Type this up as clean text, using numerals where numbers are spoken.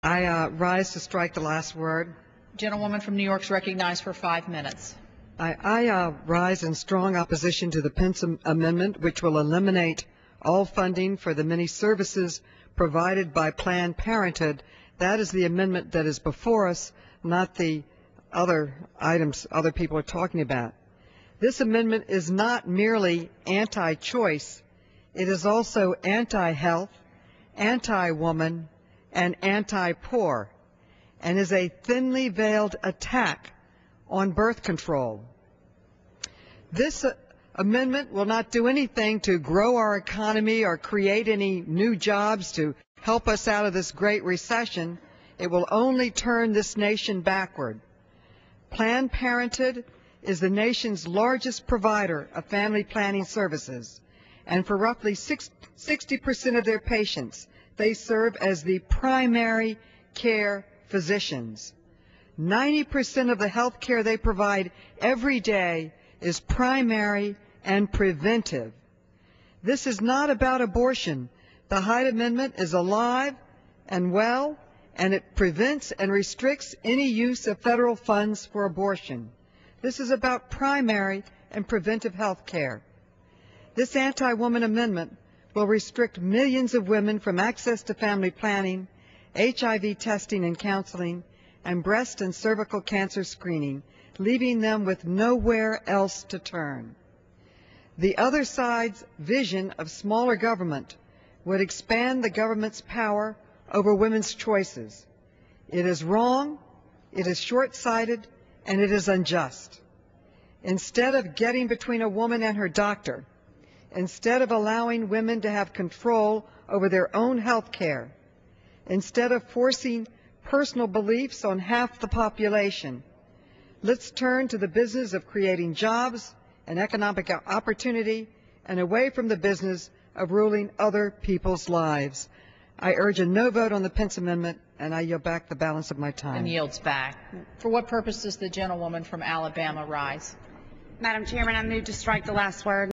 I rise to strike the last word. Gentlewoman from New York is recognized for 5 minutes. I rise in strong opposition to the Pence Amendment, which will eliminate all funding for the many services provided by Planned Parenthood. That is the amendment that is before us, not the other items other people are talking about. This amendment is not merely anti-choice. It is also anti-health, anti-woman, and anti-poor, and is a thinly veiled attack on birth control. This amendment will not do anything to grow our economy or create any new jobs to help us out of this great recession. It will only turn this nation backward. Planned Parenthood is the nation's largest provider of family planning services, and for roughly 60% of their patients, they serve as the primary care physicians. 90% of the health care they provide every day is primary and preventive. This is not about abortion. The Hyde Amendment is alive and well, and it prevents and restricts any use of federal funds for abortion. This is about primary and preventive health care. This anti-woman amendment will restrict millions of women from access to family planning, HIV testing and counseling, and breast and cervical cancer screening, leaving them with nowhere else to turn. The other side's vision of smaller government would expand the government's power over women's choices. It is wrong, it is short-sighted, and it is unjust. Instead of getting between a woman and her doctor, instead of allowing women to have control over their own health care, instead of forcing personal beliefs on half the population, let's turn to the business of creating jobs and economic opportunity and away from the business of ruling other people's lives. I urge a no vote on the Pence Amendment, and I yield back the balance of my time. And yields back. For what purpose does the gentlewoman from Alabama rise? Madam Chairman, I move to strike the last word.